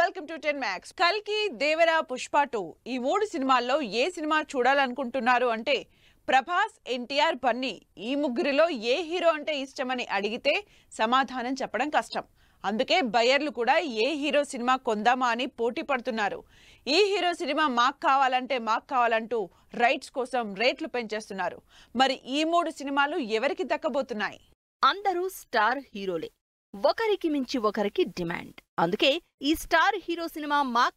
Welcome to 10 Max. కల్కి, దేవరా, పుష్ప 2 ఈ మూడు సినిమాల్లో ఏ సినిమా చూడాలనుకుంటున్నారు అంటే ప్రభాస్, ఎన్టీఆర్, బన్నీ ఈ ముగ్గురిలో ఏ హీరో అంటే ఇష్టమని అడిగితే సమాధానం చెప్పడం కష్టం. అందుకే బయర్లు కూడా ఏ హీరో సినిమా కొందామా అని పోటీ పడుతున్నారు. ఈ హీరో సినిమా మాకు కావాలంటూ రైట్స్ కోసం రేట్లు పెంచేస్తున్నారు. మరి ఈ మూడు సినిమాలు ఎవరికి దక్కబోతున్నాయి? అందరూ స్టార్ హీరోలే, ఒకరికి మించి ఒకరికి డిమాండ్. అందుకే ఈ స్టార్ హీరో సినిమా మాకు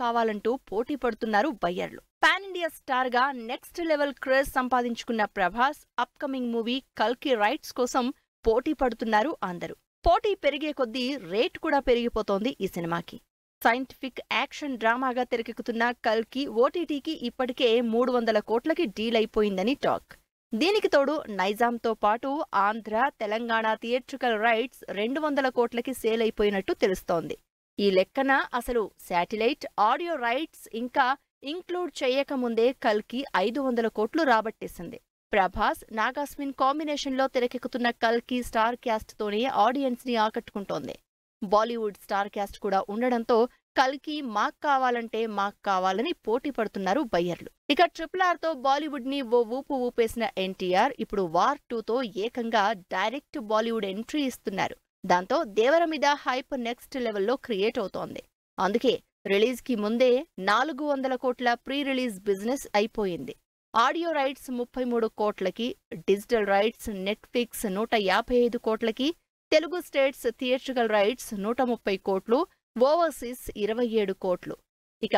కావాలంటూ పోటీ పడుతున్నారు బయ్యర్లు. పాన్ ఇండియా స్టార్ గా నెక్స్ట్ లెవెల్ క్రేజ్ సంపాదించుకున్న ప్రభాస్ అప్కమింగ్ మూవీ కల్కి రైట్స్ కోసం పోటీ పడుతున్నారు అందరూ. పోటీ పెరిగే కొద్దీ రేట్ కూడా పెరిగిపోతోంది ఈ సినిమాకి. సైంటిఫిక్ యాక్షన్ డ్రామాగా తెరకెక్కుతున్న కల్కి ఓటీటీకి ఇప్పటికే 300 కోట్లకి డీల్ అయిపోయిందని టాక్. దీనికి తోడు నైజాంతో పాటు ఆంధ్ర, తెలంగాణ థియేట్రికల్ రైట్స్ 200 కోట్లకి సేల్ అయిపోయినట్టు తెలుస్తోంది. ఈ లెక్కన అసలు శాటిలైట్, ఆడియో రైట్స్ ఇంకా ఇంక్లూడ్ చేయకముందే కల్కి 500 కోట్లు రాబట్టేసింది. ప్రభాస్, నాగాస్విన్ కాంబినేషన్లో తెరకెక్కుతున్న కల్కి స్టార్ క్యాస్ట్ తోనే ఆడియన్స్ ని ఆకట్టుకుంటోంది. బాలీవుడ్ స్టార్ క్యాస్ట్ కూడా ఉండడంతో కల్కి మాకు కావాలని పోటీ పడుతున్నారు బయ్యర్లు. ఇక RRR తో బాలీవుడ్ ని ఓ ఊపు ఊపేసిన ఎన్టీఆర్ ఇప్పుడు వార్ 2తో ఏకంగా డైరెక్ట్ బాలీవుడ్ ఎంట్రీ ఇస్తున్నారు. దాంతో దేవర మీద హైప్ నెక్స్ట్ లెవెల్లో క్రియేట్ అవుతోంది. అందుకే రిలీజ్ కి ముందే 400 కోట్ల ప్రీ రిలీజ్ బిజినెస్ అయిపోయింది. ఆడియో రైట్స్ 33 కోట్లకి, డిజిటల్ రైట్స్ నెట్ఫ్లిక్స్ 155 కోట్లకి, తెలుగు స్టేట్స్ థియేట్రికల్ రైట్స్ 130 కోట్లు, ఓవర్సీస్ 27 కోట్లు. ఇక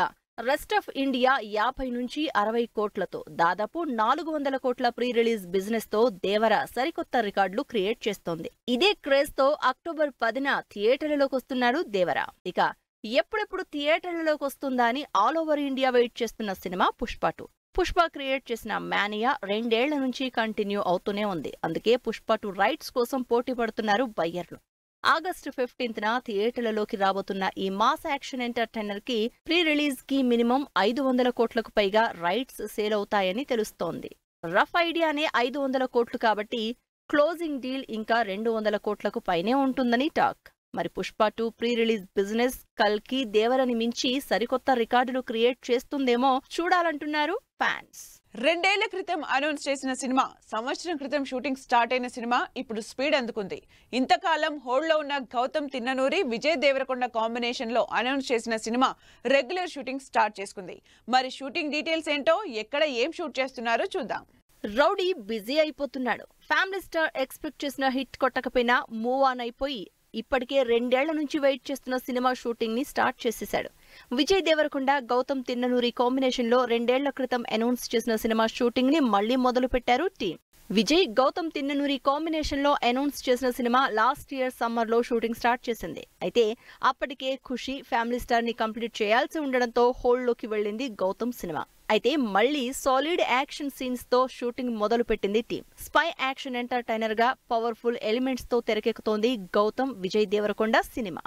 రెస్ట్ ఆఫ్ ఇండియా 50 నుంచి 60 కోట్లతో దాదాపు 400 కోట్ల ప్రీ రిలీజ్ బిజినెస్ తో దేవర సరికొత్త రికార్డులు క్రియేట్ చేస్తోంది. ఇదే క్రేజ్ తో అక్టోబర్ 10న థియేటర్లలోకి వస్తున్నాడు దేవర. ఇక ఎప్పుడెప్పుడు థియేటర్లలోకి వస్తుందా అని ఆల్ ఓవర్ ఇండియా వెయిట్ చేస్తున్న సినిమా పుష్ప 2. పుష్ప క్రియేట్ చేసిన మానియా 2 ఏళ్ల నుంచి కంటిన్యూ అవుతూనే ఉంది. అందుకే పుష్ప 2 రైట్స్ కోసం పోటీ పడుతున్నారు బయ్యర్లు. ఆగస్టు 15న థియేటర్లలోకి రాబోతున్న ఈ మాస్ యాక్షన్ ఎంటర్టైనర్ కి ప్రీ రిలీజ్ కి మినిమం 500 కోట్లకు పైగా రైట్స్ సేల్ అవుతాయని తెలుస్తోంది. రఫ్ ఐడియానే 500 కోట్లు కాబట్టి క్లోజింగ్ డీల్ ఇంకా 200 కోట్లకు పైనే ఉంటుందని టాక్. మరి పుష్ప 2 ప్రీ రిలీజ్ బిజినెస్ కల్కి, దేవరని మించి సరికొత్త రికార్డులు క్రియేట్ చేస్తుందేమో చూడాలంటున్నారు ఫ్యాన్స్. 2 ఏళ్ల క్రితం అనౌన్స్ చేసిన సినిమా, సంవత్సరం క్రితం షూటింగ్ స్టార్ట్ అయిన సినిమా ఇప్పుడు స్పీడ్ అందుకుంది. ఇంతకాలం హోల్డ్లో ఉన్న గౌతమ్ తిన్ననూరి, విజయ్ దేవరకొండ కాంబినేషన్ లో అనౌన్స్ చేసిన సినిమా రెగ్యులర్ షూటింగ్ స్టార్ట్ చేసుకుంది. మరి షూటింగ్ డీటెయిల్స్ ఏంటో, ఎక్కడ ఏం షూట్ చేస్తున్నారో చూద్దాం. రౌడీ బిజీ అయిపోతున్నాడు. ఫ్యామిలీ స్టార్ ఎక్స్పెక్ట్ చేసిన హిట్ కొట్టకపోయినా మూవ్ ఆన్ అయిపోయి ఇప్పటికే 2 ఏళ్ల నుంచి వెయిట్ చేస్తున్న సినిమా షూటింగ్ ని స్టార్ట్ చేసేశాడు. విజయ్ దేవరకొండ, గౌతమ్ తిన్ననూరి కాంబినేషన్ లో 2 ఏళ్ల క్రితం అనౌన్స్ చేసిన సినిమా షూటింగ్ ని మళ్లీ మొదలు పెట్టారు టీం. విజయ్, గౌతమ్ తిన్ననూరి కాంబినేషన్ లో అనౌన్స్ చేసిన సినిమా లాస్ట్ ఇయర్ సమ్మర్ లో షూటింగ్ స్టార్ట్ చేసింది. అయితే అప్పటికే ఖుషి, ఫ్యామిలీ స్టార్ ని కంప్లీట్ చేయాల్సి ఉండడంతో హోల్డ్ లోకి వెళ్లింది గౌతమ్ సినిమా. అయితే మళ్లీ సాలిడ్ యాక్షన్ సీన్స్ తో షూటింగ్ మొదలు పెట్టింది టీం. స్పై యాక్షన్ ఎంటర్టైనర్ గా పవర్ఫుల్ ఎలిమెంట్స్ తో తెరకెక్కుతోంది గౌతమ్, విజయ్ దేవరకొండ సినిమా.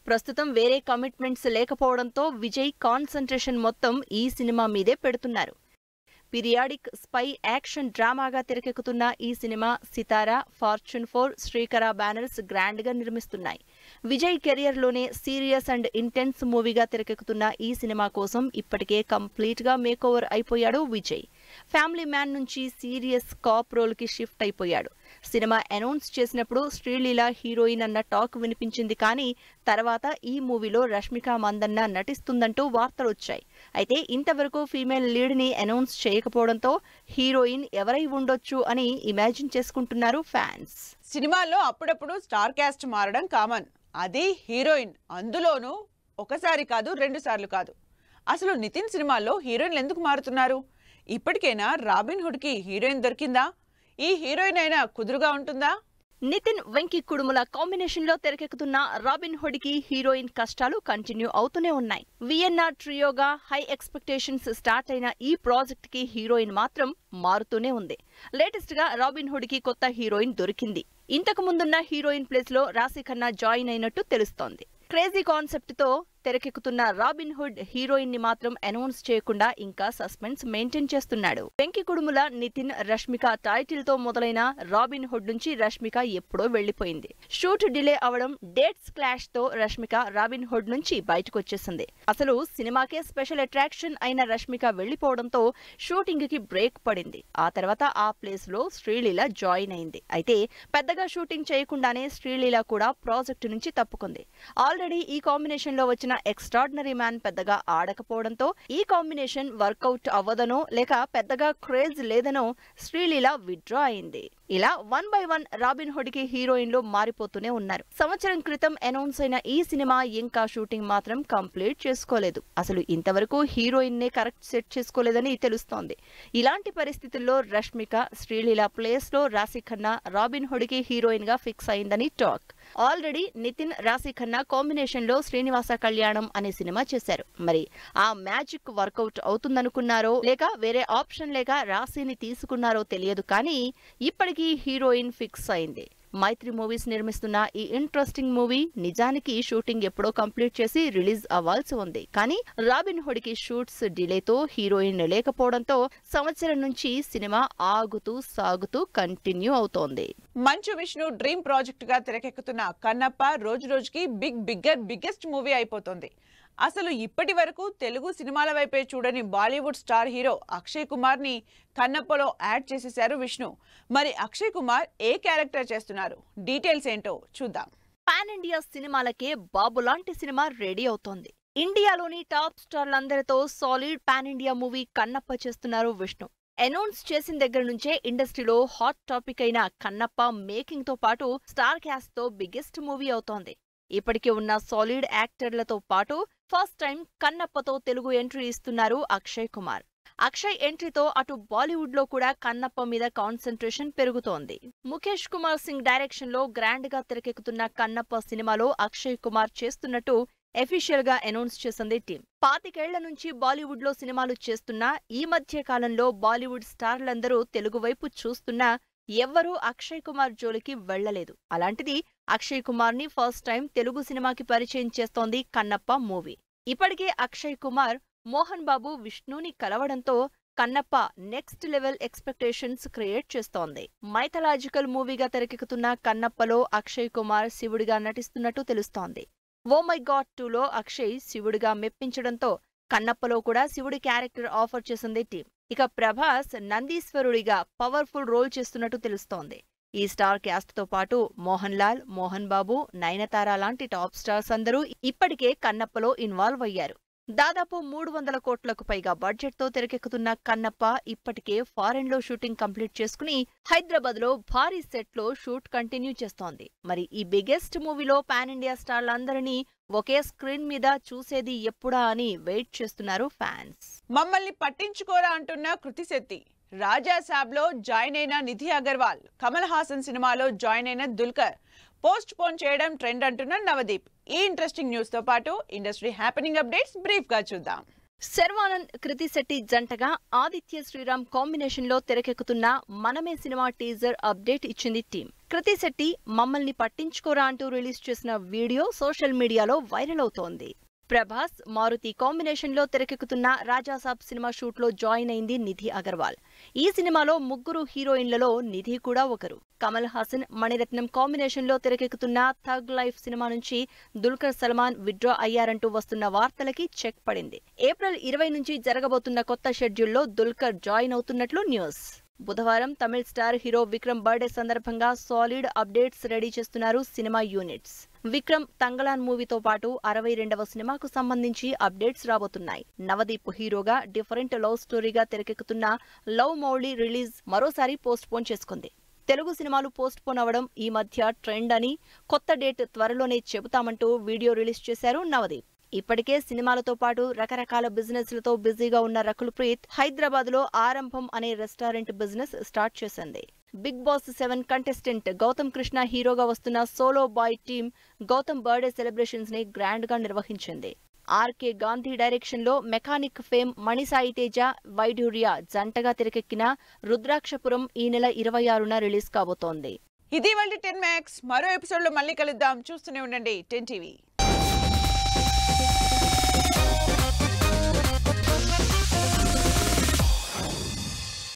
ప్రస్తుతం వేరే కమిట్మెంట్స్ లేకపోవడంతో విజయ్ కాన్సంట్రేషన్ మొత్తం ఈ సినిమా మీదే పెడుతున్నారు. పీరియాడిక్ స్పై యాక్షన్ డ్రామాగా తెరకెక్కుతున్న ఈ సినిమా సితారా, ఫార్చ్యూన్ 4, శ్రీకర బ్యానర్స్ గ్రాండ్ గా నిర్మిస్తున్నాయి. విజయ్ కెరియర్ లోనే సీరియస్ అండ్ ఇంటెన్స్ మూవీగా తెరకెక్కుతున్న ఈ సినిమా కోసం ఇప్పటికే కంప్లీట్ గా మేకోవర్ అయిపోయాడు విజయ్. ఫ్యామిలీ మ్యాన్ నుంచి సీరియస్ కాప్ రోల్ కి షిఫ్ట్ అయిపోయాడు. సినిమా అనౌన్స్ చేసినప్పుడు శ్రీలీల హీరోయిన్ అన్న టాక్ వినిపించింది. కానీ తర్వాత ఈ మూవీలో రష్మిక మందన్న నటిస్తుందంటూ వార్తలొచ్చాయి. అయితే ఇంతవరకు ఫీమేల్ లీడ్ ని అనౌన్స్ చేయకపోవడంతో హీరోయిన్ ఎవరై ఉండొచ్చు అని ఇమాజిన్ చేసుకుంటున్నారు ఫ్యాన్స్. సినిమాల్లో అప్పుడప్పుడు స్టార్ క్యాస్ట్ మారడం కామన్. అది హీరోయిన్, అందులోనూ ఒకసారి కాదు, 2 సార్లు కాదు. అసలు నితిన్ సినిమాల్లో హీరోయిన్లు ఎందుకు మారుతున్నారు? ఇప్పటికైనా రాబిన్ హుడ్ కి హీరోయిన్ దొరికిందా? ఈ హీరోయిన్ అయినా కుదురుగా ఉంటుందా? నితిన్, వెంకీ కుడుముల కాంబినేషన్ లో తెరకెక్కుతున్న రాబిన్ హుడ్ కి హీరోయిన్ కష్టాలు కంటిన్యూ అవుతూనే ఉన్నాయి. వియన్నా ట్రియోగా హై ఎక్స్పెక్టేషన్స్ స్టార్ట్ అయిన ఈ ప్రాజెక్ట్ కి హీరోయిన్ మాత్రం మారుతూనే ఉంది. లేటెస్ట్ గా రాబిన్ హుడ్ కి కొత్త హీరోయిన్ దొరికింది. ఇంతకు ముందున్న హీరోయిన్ ప్లేస్ లో రాశి ఖన్నా జాయిన్ అయినట్టు తెలుస్తోంది. క్రేజీ కాన్సెప్ట్ తో తెరకెక్కుతున్న రాబిన్ హుడ్ హీరోయిన్ ని మాత్రం అనౌన్స్ చేయకుండా ఇంకా సస్పెన్స్ మెయింటైన్ చేస్తున్నాడు. వెంకి కుడుముల, నితిన్, రష్మిక టైటిల్ తో మొదలైన రాబిన్ హుడ్ నుంచి రష్మిక ఎప్పుడో వెళ్లిపోయింది. షూట్ డిలే అవడం, డేట్స్ క్లాష్ తో రష్మిక రాబిన్ హుడ్ నుంచి బయటకొచ్చేసింది. అసలు సినిమాకే స్పెషల్ అట్రాక్షన్ అయిన రష్మిక వెళ్లిపోవడంతో షూటింగ్ కి బ్రేక్ పడింది. ఆ తర్వాత ఆ ప్లేస్ లో శ్రీలీల జాయిన్ అయింది. అయితే పెద్దగా షూటింగ్ చేయకుండానే శ్రీలీల కూడా ప్రాజెక్టు నుంచి తప్పుకుంది. ఆల్రెడీ ఈ కాంబినేషన్ లో వచ్చిన ఎక్స్ట్రాడినరీ మ్యాన్ పెద్దగా ఆడకపోవడంతో ఈ కాంబినేషన్ వర్కౌట్ అవ్వదనో లేక పెద్దగా క్రేజ్ లేదనో శ్రీలీల విత్డ్రా అయింది. ఇలా 1 by 1 రాబిన్ హుడ్ కి హీరోయిన్లు మారిపోతూనే ఉన్నారు. సంవత్సరం క్రితం అనౌన్స్ అయిన ఈ సినిమా ఇంకా షూటింగ్ మాత్రం కంప్లీట్ చేసుకోలేదు. అసలు ఇంతవరకు హీరోయిన్ నే కరెక్ట్ సెట్ చేసుకోలేదని తెలుస్తోంది. ఇలాంటి పరిస్థితుల్లో రష్మిక, శ్రీలీల ప్లేస్ లో రాశి ఖన్నా రాబిన్ హుడ్ కి హీరోయిన్ గా ఫిక్స్ అయిందని టాక్. ఆల్రెడీ నితిన్, రాశి ఖన్నా కాంబినేషన్ లో శ్రీనివాస కళ్యాణం అనే సినిమా చేశారు. మరి ఆ మ్యాజిక్ వర్కౌట్ అవుతుందనుకున్నారో లేక వేరే ఆప్షన్ లేక రాశిని తీసుకున్నారో తెలియదు, కానీ ఇప్పటికీ హీరోయిన్ ఫిక్స్ అయింది. మైత్రి మూవీస్ నిర్మిస్తున్న ఈ ఇంట్రెస్టింగ్ మూవీ నిజానికి షూటింగ్ ఎప్పుడో కంప్లీట్ చేసి రిలీజ్ అవ్వాల్సి ఉంది. కానీ రాబిన్ హుడ్ కి షూట్స్ డిలేతో హీరోయిన్ లేకపోవడంతో సంవత్సరం నుంచి సినిమా ఆగుతూ సాగుతూ కంటిన్యూ అవుతోంది. మంచు విష్ణు డ్రీమ్ ప్రాజెక్ట్ గా తెరకెక్కుతున్న కన్నప్ప రోజు రోజుకి బిగ్గెస్ట్ మూవీ అయిపోతుంది. అసలు ఇప్పటి వరకు తెలుగు సినిమాల వైపే చూడని బాలీవుడ్ స్టార్ హీరో అక్షయ్ కుమార్ ని కన్నప్పలో యాడ్ చేసేశారు విష్ణు. మరి అక్షయ్ కుమార్ ఏ క్యారెక్టర్ చేస్తున్నారు, డీటెయిల్స్ ఏంటో చూద్దాం. పాన్ ఇండియా సినిమాలకే బాబు లాంటి సినిమా రెడీ అవుతోంది. ఇండియాలోని టాప్ స్టార్లందరితో solid pan India movie Kannappa చేస్తున్నారు విష్ణు. అనౌన్స్ చేసిన దగ్గర నుంచే ఇండస్ట్రీలో హాట్ టాపిక్ అయిన కన్నప్ప మేకింగ్ తో పాటు స్టార్ క్యాస్ట్ తో బిగ్గెస్ట్ మూవీ అవుతోంది. ఇప్పటికే ఉన్న సాలిడ్ యాక్టర్లతో పాటు ఫస్ట్ టైం కన్నప్పతో తెలుగు ఎంట్రీ ఇస్తున్నారు అక్షయ్ కుమార్. అక్షయ్ ఎంట్రీతో అటు బాలీవుడ్ లో కూడా కన్నప్ప మీద కాన్సంట్రేషన్ పెరుగుతోంది. ముఖేష్ కుమార్ సింగ్ డైరెక్షన్ లో గ్రాండ్ గా తెరకెక్కుతున్న కన్నప్ప సినిమాలో అక్షయ్ కుమార్ చేస్తున్నట్టు అఫీషియల్ గా అనౌన్స్ చేసింది టీం. 25 ఏళ్ల నుంచి బాలీవుడ్ లో సినిమాలు చేస్తున్నా ఈ మధ్య కాలంలో బాలీవుడ్ స్టార్లందరూ తెలుగు వైపు చూస్తున్నా ఎవ్వరూ అక్షయ్ కుమార్ జోలికి వెళ్లలేదు. అలాంటిది అక్షయ్ కుమార్ ని ఫస్ట్ టైం తెలుగు సినిమాకి పరిచయం చేస్తోంది కన్నప్ప మూవీ. ఇప్పటికే అక్షయ్ కుమార్, మోహన్ బాబు, విష్ణుని కలవడంతో Kannappa next level expectations create చేస్తోంది. మైథలాజికల్ మూవీగా తెరకెక్కుతున్న కన్నప్పలో అక్షయ్ కుమార్ శివుడిగా నటిస్తున్నట్టు తెలుస్తోంది. ఓ మై గాడ్ 2లో అక్షయ్ శివుడిగా మెప్పించడంతో కన్నప్పలో కూడా శివుడి క్యారెక్టర్ ఆఫర్ చేసింది టీం. ఇక ప్రభాస్ నందీశ్వరుడిగా పవర్ఫుల్ రోల్ చేస్తున్నట్టు తెలుస్తోంది. ఈ స్టార్ క్యాస్ట్ తో పాటు మోహన్ లాల్, మోహన్ బాబు, నయనతార లాంటి టాప్ స్టార్స్ అందరూ ఇప్పటికే కన్నప్పలో ఇన్వాల్వ్ అయ్యారు. దాదాపు 300 కోట్లకు పైగా బడ్జెట్ తో తెరకెక్కుతున్న కన్నప్ప ఇప్పటికే ఫారెన్ లో షూటింగ్ కంప్లీట్ చేసుకుని హైదరాబాద్ లో భారీ సెట్ లో షూట్ కంటిన్యూ చేస్తోంది. మరి ఈ బిగ్గెస్ట్ మూవీలో పాన్ ఇండియా స్టార్లందరినీ ఒకే స్క్రీన్ మీద చూసేది ఎప్పుడా అని వెయిట్ చేస్తున్నారు ఫ్యాన్స్. మమ్మల్ని పట్టించుకోరా అంటున్న కృతి శెట్టి, రాజా సాబ్ లో జాయిన్ అయిన నిధి అగర్వాల్, కమల్ హాసన్ సినిమాలో జాయిన్ అయిన దుల్కర్, పోస్ట్ పోన్ చేయడం ట్రెండ్ అంటున్న నవదీప్. ఈ ఇంట్రెస్టింగ్ న్యూస్ తో పాటు ఇండస్ట్రీ హ్యాపెనింగ్ అప్డేట్స్ బ్రీఫ్ గా చూద్దాం. శర్వానంద్, కృతి శెట్టి జంటగా ఆదిత్య శ్రీరామ్ కాంబినేషన్ లో తెరకెక్కుతున్న మనమే సినిమా టీజర్ అప్డేట్ ఇచ్చింది టీం. కృతి శెట్టి మమ్మల్ని పట్టించుకోరా అంటూ రిలీజ్ చేసిన వీడియో సోషల్ మీడియాలో వైరల్ అవుతోంది. ప్రభాస్, మారుతి కాంబినేషన్ లో తెరకెక్కుతున్న రాజాసాబ్ సినిమా షూట్ లో జాయిన్ అయింది నిధి అగర్వాల్. ఈ సినిమాలో 3 హీరోయిన్లలో నిధి కూడా ఒకరు. కమల్ హాసన్, మణిరత్నం కాంబినేషన్ లో తెరకెక్కుతున్న థగ్ లైఫ్ సినిమా నుంచి దుల్కర్ సల్మాన్ విత్డ్రా అయ్యారంటూ వస్తున్న వార్తలకి చెక్ పడింది. ఏప్రిల్ 20 నుంచి జరగబోతున్న కొత్త షెడ్యూల్లో దుల్కర్ జాయిన్ అవుతున్నట్లు న్యూస్. బుధవారం తమిళ స్టార్ హీరో విక్రమ్ బర్త్డే సందర్భంగా సాలిడ్ అప్డేట్స్ రెడీ చేస్తున్నారు సినిమా యూనిట్స్. విక్రమ్ తంగలాన్ మూవీతో పాటు 62వ సినిమాకు సంబంధించి అప్డేట్స్ రాబోతున్నాయి. నవదీప్ హీరోగా డిఫరెంట్ లవ్ స్టోరీగా తెరకెక్కుతున్న లవ్ మౌళి రిలీజ్ మరోసారి పోస్ట్ పోన్ చేసుకుంది. తెలుగు సినిమాలు పోస్ట్ పోన్ అవడం ఈ మధ్య ట్రెండ్ అని, కొత్త డేట్ త్వరలోనే చెబుతామంటూ వీడియో రిలీజ్ చేశారు నవదీప్. ఇప్పటికే సినిమాలతో పాటు రకరకాల బిజినెస్లతో బిజీగా ఉన్న రకుల్ ప్రీత్ హైదరాబాద్ లో ఆరంభం అనే రెస్టారెంట్ బిజినెస్ స్టార్ట్ చేసింది. Bigg Boss 7 contestant Gautam Krishna హీరోగా వస్తున్న solo boy team Gautam birthday celebrations ని గ్రాండ్ గా నిర్వహించింది. ఆర్కే గాంధీ డైరెక్షన్ లో మెకానిక్ ఫేమ్ మణిసాయి తేజ, వైఢూర్య జంటగా తెరకెక్కిన రుద్రాక్షపురం ఈ నెల 26న రిలీజ్ కాబోతోంది. ఇది వాళ్ళ 10 Max. మరో ఎపిసోడ్ లో మళ్ళీ కలుద్దాం. చూస్తూనే ఉండండి 10 TV.